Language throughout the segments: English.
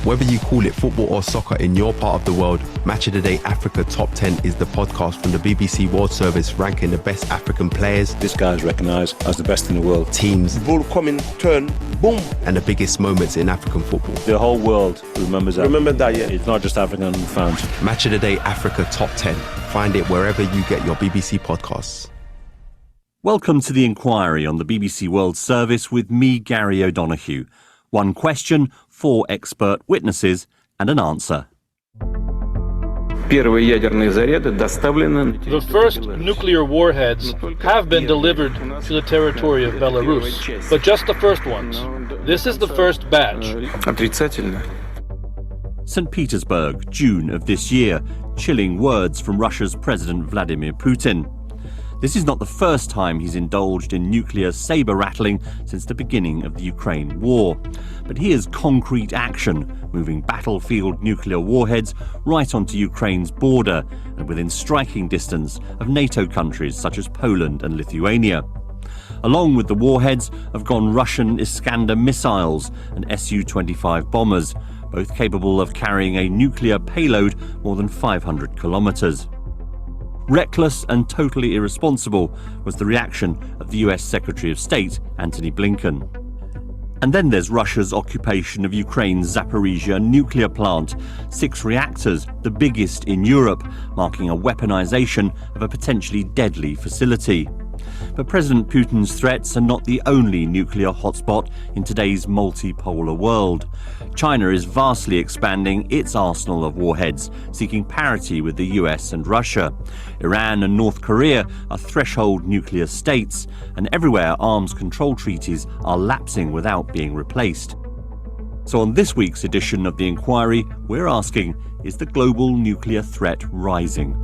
Whether you call it football or soccer in your part of the world, Match of the Day Africa Top 10 is the podcast from the BBC World Service ranking the best African players. This guy is recognised as the best in the world. Teams. Ball coming, turn, boom. And the biggest moments in African football. The whole world remembers that. Remember that, yeah. It's not just African fans. Match of the Day Africa Top 10. Find it wherever you get your BBC podcasts. Welcome to The Inquiry on the BBC World Service with me, Gary O'Donoghue. One question, 4 expert witnesses and an answer. The first nuclear warheads have been delivered to the territory of Belarus, but just the first ones. This is the first batch. St. Petersburg, June of this year. Chilling words from Russia's President Vladimir Putin. This is not the first time he's indulged in nuclear sabre-rattling since the beginning of the Ukraine war. But here's concrete action, moving battlefield nuclear warheads right onto Ukraine's border and within striking distance of NATO countries such as Poland and Lithuania. Along with the warheads have gone Russian Iskander missiles and Su-25 bombers, both capable of carrying a nuclear payload more than 500 kilometres. Reckless and totally irresponsible was the reaction of the US Secretary of State, Antony Blinken. And then there's Russia's occupation of Ukraine's Zaporizhzhia nuclear plant. 6 reactors, the biggest in Europe, marking a weaponization of a potentially deadly facility. But President Putin's threats are not the only nuclear hotspot in today's multipolar world. China is vastly expanding its arsenal of warheads, seeking parity with the US and Russia. Iran and North Korea are threshold nuclear states, and everywhere arms control treaties are lapsing without being replaced. So on this week's edition of The Inquiry, we're asking, is the global nuclear threat rising?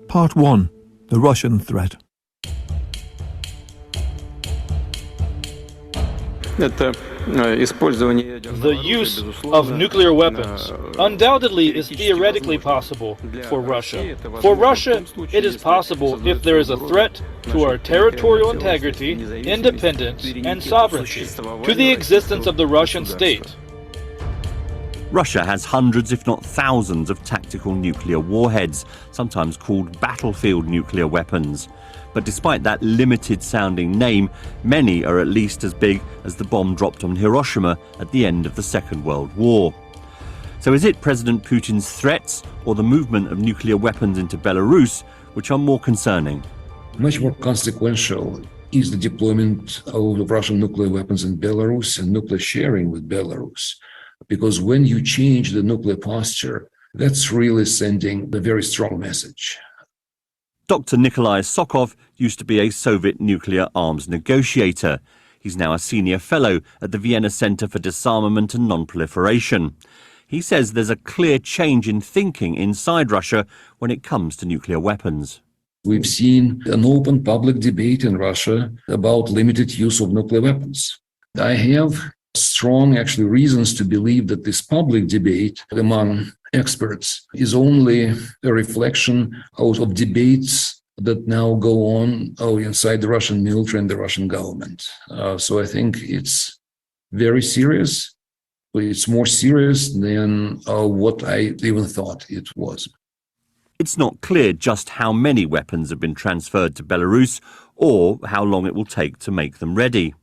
Part 1. The Russian threat. The use of nuclear weapons undoubtedly is theoretically possible for Russia. For Russia, it is possible if there is a threat to our territorial integrity, independence, and sovereignty, to the existence of the Russian state. Russia has hundreds, if not thousands, of tactical nuclear warheads, sometimes called battlefield nuclear weapons. But despite that limited-sounding name, many are at least as big as the bomb dropped on Hiroshima at the end of the Second World War. So is it President Putin's threats or the movement of nuclear weapons into Belarus which are more concerning? Much more consequential is the deployment of Russian nuclear weapons in Belarus and nuclear sharing with Belarus. Because when you change the nuclear posture, that's really sending a very strong message. Dr. Nikolai Sokov used to be a Soviet nuclear arms negotiator. He's now a senior fellow at the Vienna Center for Disarmament and Non-Proliferation. He says there's a clear change in thinking inside Russia when it comes to nuclear weapons. We've seen an open public debate in Russia about limited use of nuclear weapons. I have strong, reasons to believe that this public debate among experts is only a reflection of debates that now go on inside the Russian military and the Russian government. So I think it's very serious. It's more serious than what I even thought it was. It's not clear just how many weapons have been transferred to Belarus or how long it will take to make them ready.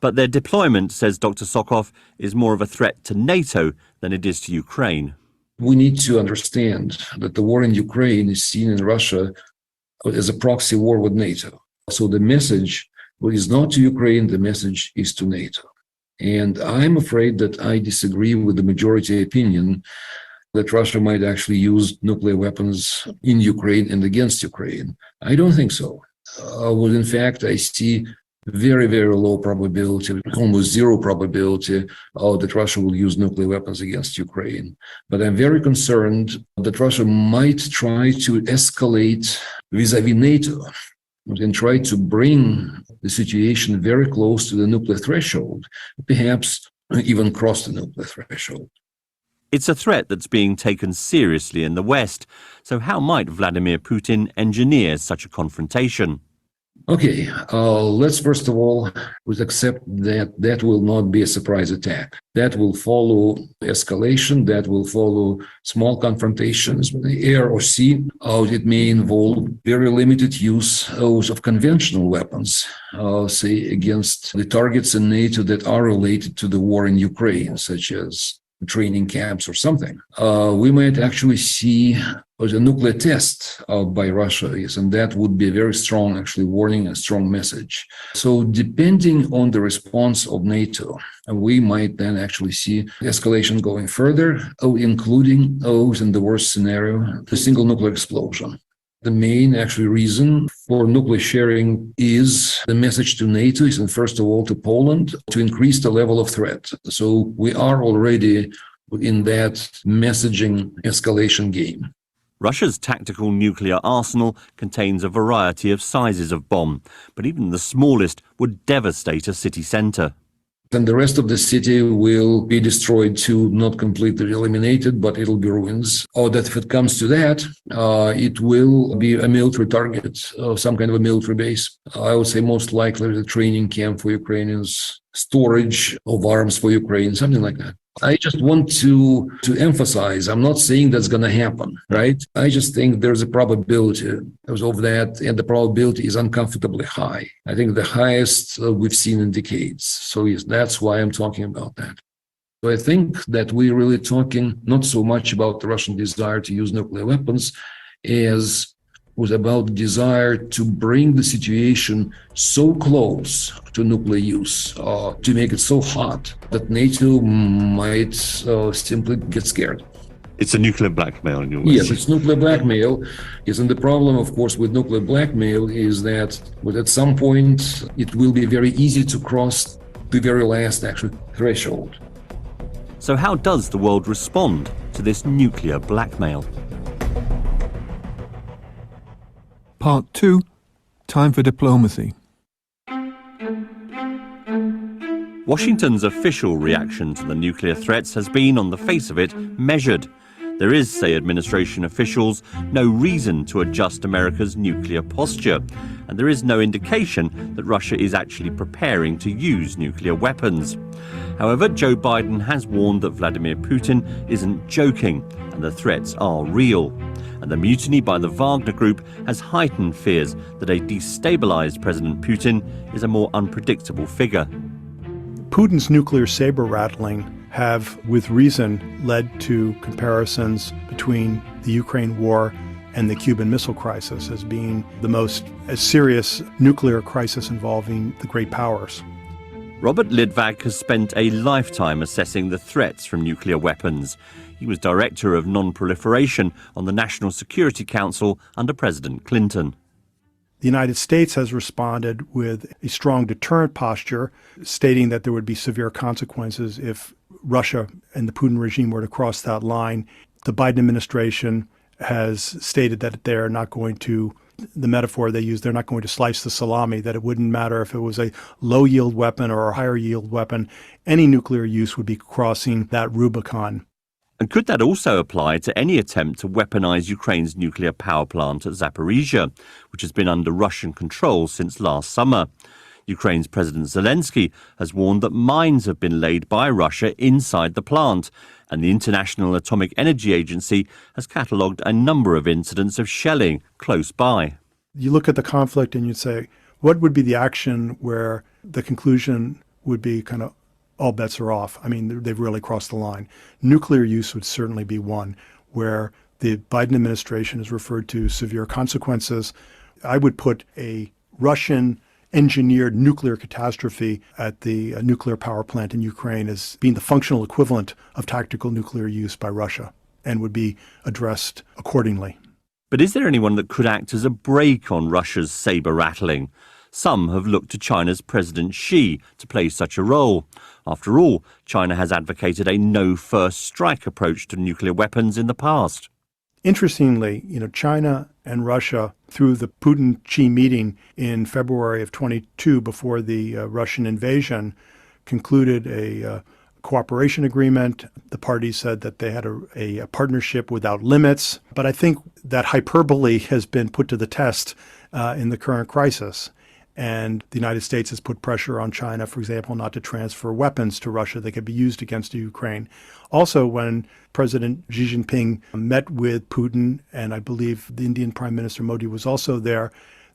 But their deployment, says Dr. Sokov, is more of a threat to NATO than it is to Ukraine. We need to understand that the war in Ukraine is seen in Russia as a proxy war with NATO. So the message is not to Ukraine, the message is to NATO. And I'm afraid that I disagree with the majority opinion that Russia might actually use nuclear weapons in Ukraine and against Ukraine. I don't think so. In fact, I see very, very low probability, almost zero probability that Russia will use nuclear weapons against Ukraine. But I'm very concerned that Russia might try to escalate vis-à-vis NATO and try to bring the situation very close to the nuclear threshold, perhaps even cross the nuclear threshold. It's a threat that's being taken seriously in the West. So how might Vladimir Putin engineer such a confrontation? Okay, let's first of all accept that that will not be a surprise attack. That will follow escalation, that will follow small confrontations with the air or sea. It may involve very limited use of conventional weapons, say against the targets in NATO that are related to the war in Ukraine, such as training camps or something. We might actually see a nuclear test by Russia, yes, and that would be a very strong, actually, warning, a strong message. So depending on the response of NATO, we might then actually see escalation going further, including, in the worst scenario, the single nuclear explosion. The main actually reason for nuclear sharing is the message to NATO is, and first of all, to Poland, to increase the level of threat. So we are already in that messaging escalation game. Russia's tactical nuclear arsenal contains a variety of sizes of bomb, but even the smallest would devastate a city centre. And the rest of the city will be destroyed too, not completely eliminated, but it'll be ruins. Or that if it comes to that, it will be a military target, some kind of a military base. I would say most likely the training camp for Ukrainians, storage of arms for Ukraine, something like that. I just want to emphasize, I'm not saying that's going to happen, right? I just think there's a probability of that, and the probability is uncomfortably high. I think the highest we've seen in decades. So yes, that's why I'm talking about that. So I think that we're really talking not so much about the Russian desire to use nuclear weapons as was about the desire to bring the situation so close to nuclear use, to make it so hot that NATO might simply get scared. It's a nuclear blackmail in your words. Yes, it's nuclear blackmail. Yes, and the problem, of course, with nuclear blackmail is that at some point it will be very easy to cross the very last actual threshold. So how does the world respond to this nuclear blackmail? Part 2. Time for diplomacy. Washington's official reaction to the nuclear threats has been, on the face of it, measured. There is, say administration officials, no reason to adjust America's nuclear posture, and there is no indication that Russia is actually preparing to use nuclear weapons. However, Joe Biden has warned that Vladimir Putin isn't joking, and the threats are real. And the mutiny by the Wagner Group has heightened fears that a destabilized President Putin is a more unpredictable figure. Putin's nuclear saber rattling have, with reason, led to comparisons between the Ukraine war and the Cuban Missile Crisis as being the most serious nuclear crisis involving the great powers. Robert Lidvak has spent a lifetime assessing the threats from nuclear weapons. He was director of non-proliferation on the National Security Council under President Clinton. The United States has responded with a strong deterrent posture, stating that there would be severe consequences if Russia and the Putin regime were to cross that line. The Biden administration has stated that they're not going to, the metaphor they use, they're not going to slice the salami, that it wouldn't matter if it was a low-yield weapon or a higher-yield weapon. Any nuclear use would be crossing that Rubicon. And could that also apply to any attempt to weaponize Ukraine's nuclear power plant at Zaporizhia, which has been under Russian control since last summer? Ukraine's President Zelensky has warned that mines have been laid by Russia inside the plant, and the International Atomic Energy Agency has catalogued a number of incidents of shelling close by. You look at the conflict and you'd say, what would be the action where the conclusion would be kind of all bets are off? I mean, they've really crossed the line. Nuclear use would certainly be one where the Biden administration has referred to severe consequences. I would put a Russian engineered nuclear catastrophe at the nuclear power plant in Ukraine as being the functional equivalent of tactical nuclear use by Russia and would be addressed accordingly. But is there anyone that could act as a brake on Russia's saber rattling? Some have looked to China's President Xi to play such a role. After all, China has advocated a no-first strike approach to nuclear weapons in the past. Interestingly, China and Russia, through the Putin-Xi meeting in February of 22 before the Russian invasion, concluded a cooperation agreement. The parties said that they had a partnership without limits. But I think that hyperbole has been put to the test in the current crisis. And the United States has put pressure on China, for example, not to transfer weapons to Russia that could be used against Ukraine. Also, when President Xi Jinping met with Putin, and I believe the Indian Prime Minister Modi was also there,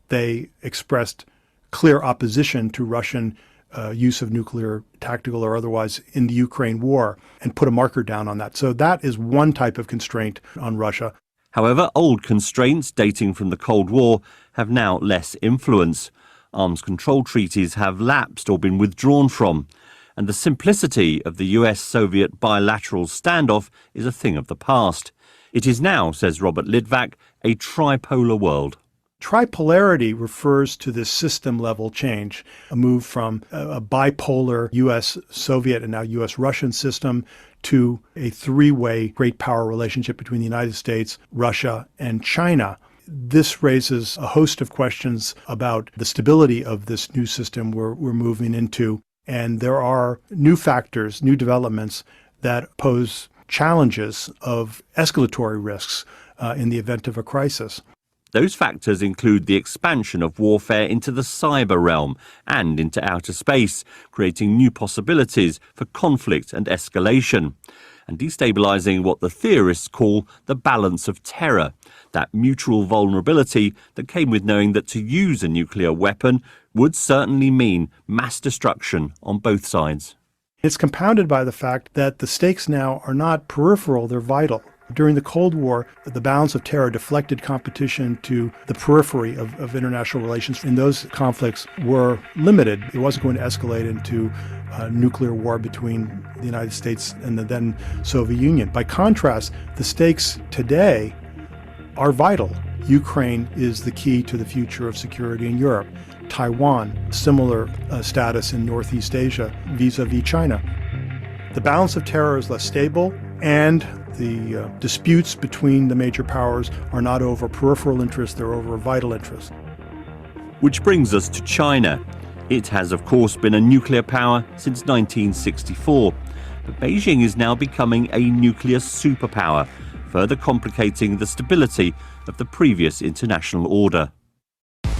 they expressed clear opposition to Russian use of nuclear, tactical or otherwise, in the Ukraine war, and put a marker down on that. So that is one type of constraint on Russia. However, old constraints dating from the Cold War have now less influence. Arms control treaties have lapsed or been withdrawn from, and the simplicity of the US-Soviet bilateral standoff is a thing of the past. It is now, says Robert Litvak, a tripolar world. Tripolarity refers to this system-level change, a move from a bipolar U.S.-Soviet and now U.S.-Russian system to a three-way great power relationship between the United States, Russia, and China. This raises a host of questions about the stability of this new system we're moving into. And there are new factors, new developments that pose challenges of escalatory risks in the event of a crisis. Those factors include the expansion of warfare into the cyber realm and into outer space, creating new possibilities for conflict and escalation, and destabilizing what the theorists call the balance of terror, that mutual vulnerability that came with knowing that to use a nuclear weapon would certainly mean mass destruction on both sides. It's compounded by the fact that the stakes now are not peripheral, they're vital. During the Cold War, the balance of terror deflected competition to the periphery of international relations, and those conflicts were limited. It wasn't going to escalate into a nuclear war between the United States and the then Soviet Union. By contrast, the stakes today are vital. Ukraine is the key to the future of security in Europe. Taiwan, similar status in Northeast Asia vis-a-vis China. The balance of terror is less stable, and the disputes between the major powers are not over peripheral interests, they're over vital interests. Which brings us to China. It has, of course, been a nuclear power since 1964, but Beijing is now becoming a nuclear superpower, further complicating the stability of the previous international order.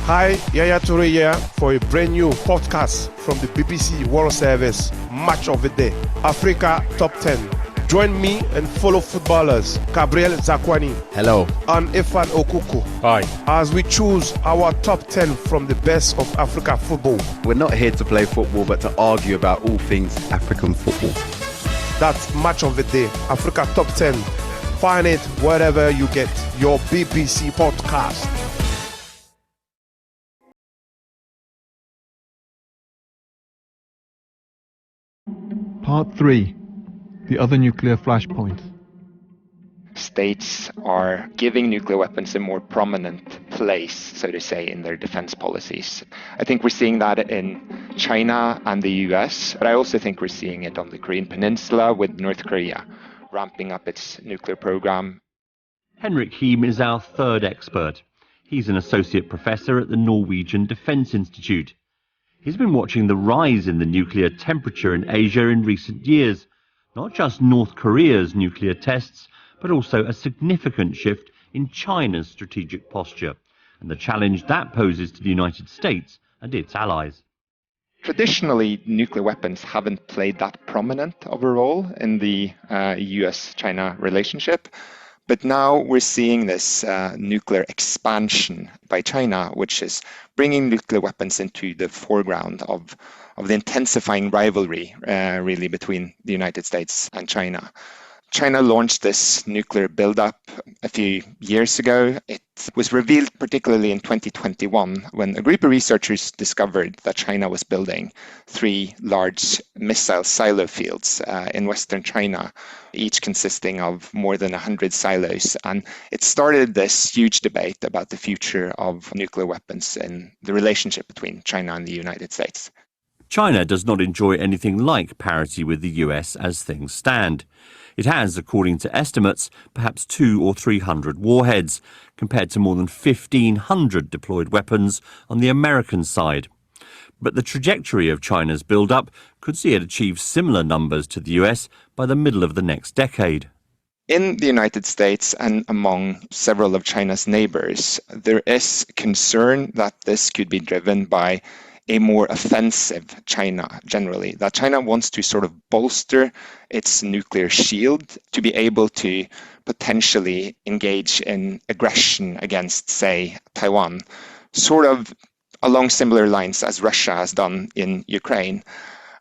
Hi, Yaya Toure here for a brand new podcast from the BBC World Service, Match of the Day, Africa Top 10. Join me and fellow footballers Gabriel Zakwani. Hello. And Efan Okuku. Hi. As we choose our top 10 from the best of Africa football. We're not here to play football, but to argue about all things African football. That's Match of the Day, Africa Top 10. Find it wherever you get your BBC podcast. Part 3. The other nuclear flashpoint. States are giving nuclear weapons a more prominent place, so to say, in their defense policies. I think we're seeing that in China and the US, but I also think we're seeing it on the Korean Peninsula with North Korea ramping up its nuclear program. Henrik Heem is our third expert. He's an associate professor at the Norwegian Defence Institute. He's been watching the rise in the nuclear temperature in Asia in recent years. Not just North Korea's nuclear tests, but also a significant shift in China's strategic posture and the challenge that poses to the United States and its allies. Traditionally, nuclear weapons haven't played that prominent of a role in the US-China relationship. But now we're seeing this nuclear expansion by China, which is bringing nuclear weapons into the foreground of the intensifying rivalry, really, between the United States and China. China launched this nuclear buildup a few years ago. It was revealed particularly in 2021 when a group of researchers discovered that China was building 3 large missile silo fields in Western China, each consisting of more than 100 silos. And it started this huge debate about the future of nuclear weapons and the relationship between China and the United States. China does not enjoy anything like parity with the US as things stand. It has, according to estimates, perhaps 200 or 300 warheads, compared to more than 1,500 deployed weapons on the American side. But the trajectory of China's build-up could see it achieve similar numbers to the US by the middle of the next decade. In the United States and among several of China's neighbors, there is concern that this could be driven by a more offensive China generally, that China wants to sort of bolster its nuclear shield to be able to potentially engage in aggression against, say, Taiwan, sort of along similar lines as Russia has done in Ukraine.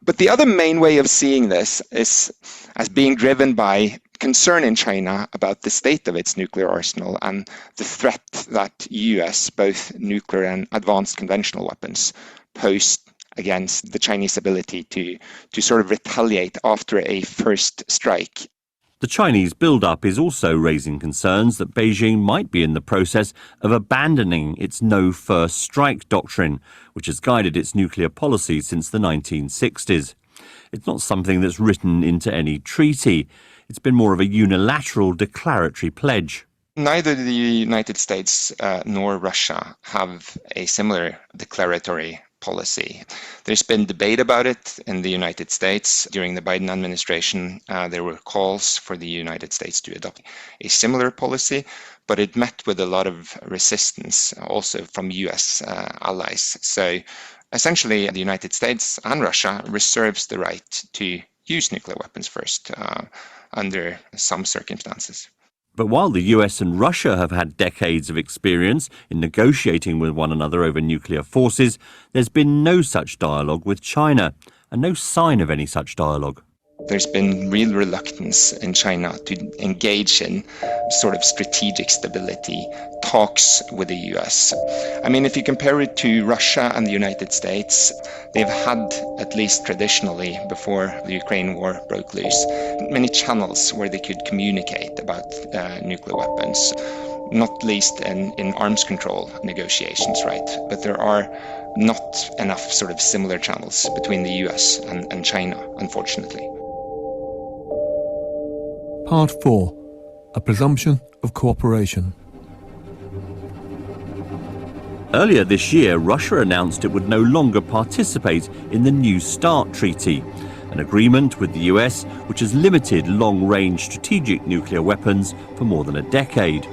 But the other main way of seeing this is as being driven by concern in China about the state of its nuclear arsenal and the threat that US, both nuclear and advanced conventional weapons, pose against the Chinese ability to sort of retaliate after a first strike. The Chinese build-up is also raising concerns that Beijing might be in the process of abandoning its no-first strike doctrine, which has guided its nuclear policy since the 1960s. It's not something that's written into any treaty. It's been more of a unilateral declaratory pledge. Neither the United States nor Russia have a similar declaratory policy. There's been debate about it in the United States. During the Biden administration, there were calls for the United States to adopt a similar policy, but it met with a lot of resistance also from US allies. So essentially, the United States and Russia reserves the right to use nuclear weapons first under some circumstances. But while the US and Russia have had decades of experience in negotiating with one another over nuclear forces, there's been no such dialogue with China, and no sign of any such dialogue. There's been real reluctance in China to engage in sort of strategic stability talks with the US. I mean, if you compare it to Russia and the United States, they've had, at least traditionally, before the Ukraine war broke loose, many channels where they could communicate about nuclear weapons, not least in arms control negotiations, right? But there are not enough sort of similar channels between the US and China, unfortunately. Part 4. A Presumption of Cooperation. Earlier this year, Russia announced it would no longer participate in the New START treaty, an agreement with the US which has limited long-range strategic nuclear weapons for more than a decade.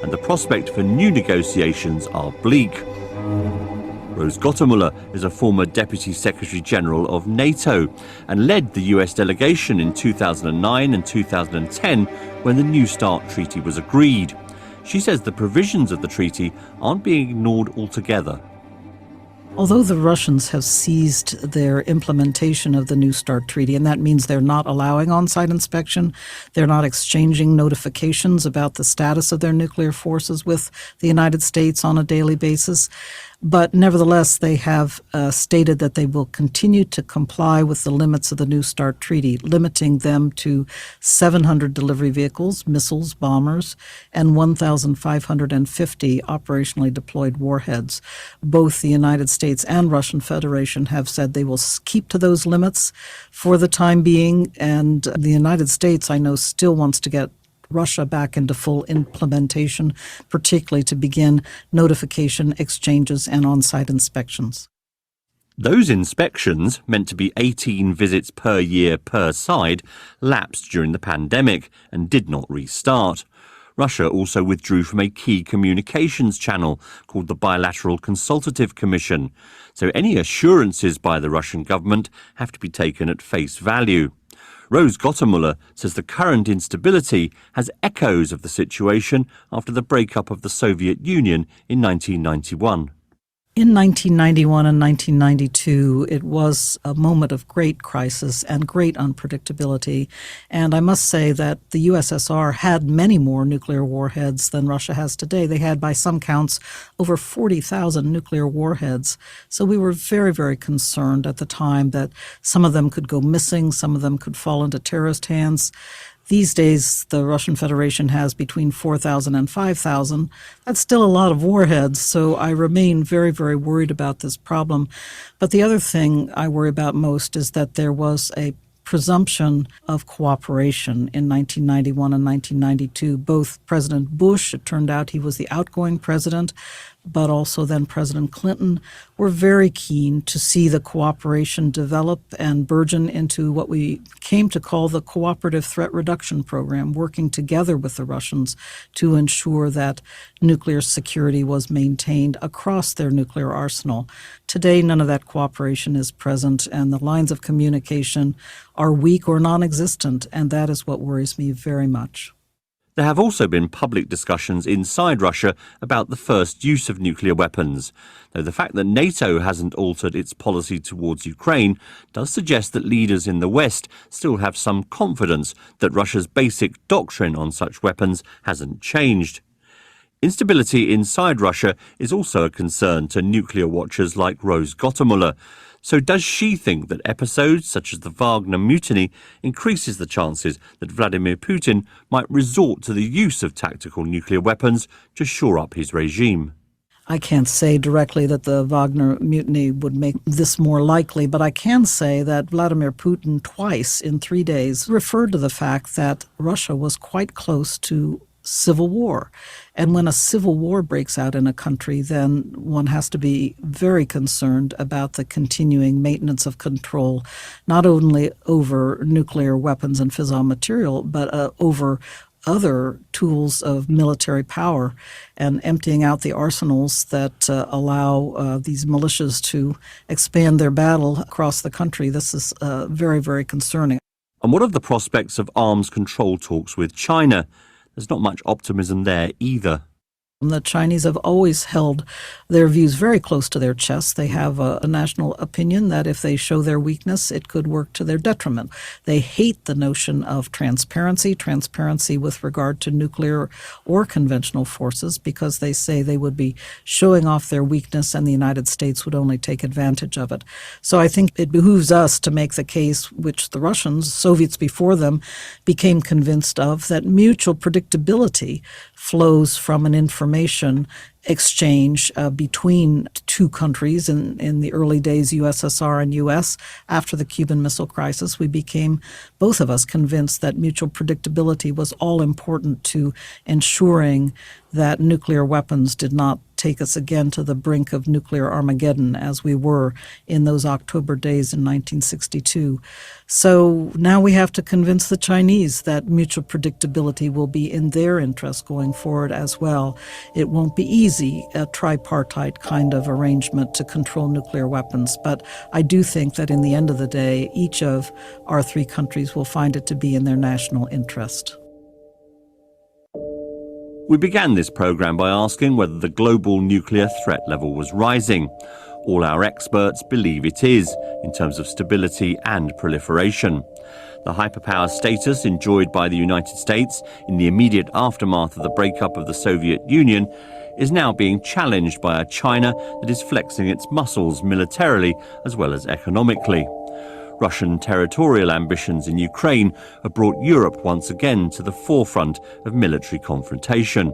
And the prospect for new negotiations are bleak. Rose Gottemuller is a former Deputy Secretary General of NATO and led the US delegation in 2009 and 2010 when the New START treaty was agreed. She says the provisions of the treaty aren't being ignored altogether. Although the Russians have seized their implementation of the New START treaty, and that means they're not allowing on-site inspection, they're not exchanging notifications about the status of their nuclear forces with the United States on a daily basis, but nevertheless they have stated that they will continue to comply with the limits of the New START treaty, limiting them to 700 delivery vehicles, missiles, bombers, and 1,550 operationally deployed warheads. Both the United States and Russian Federation have said they will keep to those limits for the time being, and the United States, I know, still wants to get Russia back into full implementation, particularly to begin notification, exchanges, and on-site inspections. Those inspections, meant to be 18 visits per year per side, lapsed during the pandemic and did not restart. Russia also withdrew from a key communications channel called the Bilateral Consultative Commission, so any assurances by the Russian government have to be taken at face value. Rose Gottemuller says the current instability has echoes of the situation after the breakup of the Soviet Union in 1991. In 1991 and 1992, it was a moment of great crisis and great unpredictability. And I must say that the USSR had many more nuclear warheads than Russia has today. They had, by some counts, over 40,000 nuclear warheads. So we were very, very concerned at the time that some of them could go missing, some of them could fall into terrorist hands. These days, the Russian Federation has between 4,000 and 5,000. That's still a lot of warheads, so I remain very, very worried about this problem. But the other thing I worry about most is that there was a presumption of cooperation in 1991 and 1992. Both President Bush, it turned out he was the outgoing president, but also then President Clinton, were very keen to see the cooperation develop and burgeon into what we came to call the Cooperative Threat Reduction Program, working together with the Russians to ensure that nuclear security was maintained across their nuclear arsenal. Today, none of that cooperation is present, and the lines of communication are weak or non-existent, and that is what worries me very much. There have also been public discussions inside Russia about the first use of nuclear weapons, though the fact that NATO hasn't altered its policy towards Ukraine does suggest that leaders in the West still have some confidence that Russia's basic doctrine on such weapons hasn't changed. Instability inside Russia is also a concern to nuclear watchers like Rose Gottemuller. So does she think that episodes such as the Wagner mutiny increases the chances that Vladimir Putin might resort to the use of tactical nuclear weapons to shore up his regime? I can't say directly that the Wagner mutiny would make this more likely, but I can say that Vladimir Putin twice in 3 days referred to the fact that Russia was quite close to civil war. And when a civil war breaks out in a country, then one has to be very concerned about the continuing maintenance of control, not only over nuclear weapons and fissile material, but over other tools of military power, and emptying out the arsenals that allow these militias to expand their battle across the country. This is very, very concerning. And what of the prospects of arms control talks with China? There's not much optimism there either. The Chinese have always held their views very close to their chest. They have a national opinion that if they show their weakness, it could work to their detriment. They hate the notion of transparency with regard to nuclear or conventional forces, because they say they would be showing off their weakness and the United States would only take advantage of it. So I think it behooves us to make the case, which the Russians, Soviets before them, became convinced of, that mutual predictability flows from an information exchange between two countries. In the early days, USSR and US, after the Cuban Missile Crisis, we became, both of us, convinced that mutual predictability was all important to ensuring that nuclear weapons did not take us again to the brink of nuclear Armageddon, as we were in those October days in 1962. So now we have to convince the Chinese that mutual predictability will be in their interest going forward as well. It won't be easy, a tripartite kind of arrangement to control nuclear weapons, but I do think that in the end of the day, each of our three countries will find it to be in their national interest. We began this programme by asking whether the global nuclear threat level was rising. All our experts believe it is, in terms of stability and proliferation. The hyperpower status enjoyed by the United States in the immediate aftermath of the breakup of the Soviet Union is now being challenged by a China that is flexing its muscles militarily as well as economically. Russian territorial ambitions in Ukraine have brought Europe once again to the forefront of military confrontation.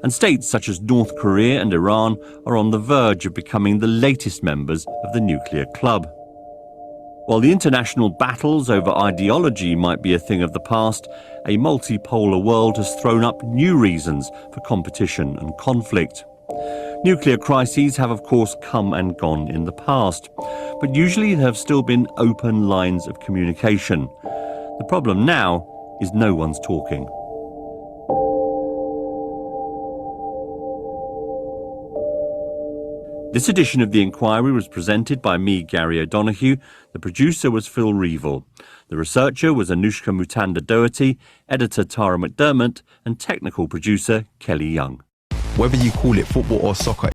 And states such as North Korea and Iran are on the verge of becoming the latest members of the nuclear club. While the international battles over ideology might be a thing of the past, a multipolar world has thrown up new reasons for competition and conflict. Nuclear crises have, of course, come and gone in the past, but usually there have still been open lines of communication. The problem now is no one's talking. This edition of The Inquiry was presented by me, Gary O'Donoghue. The producer was Phil Reevell. The researcher was Anushka Mutanda-Doherty, editor Tara McDermott, and technical producer Kelly Young. Whether you call it football or soccer,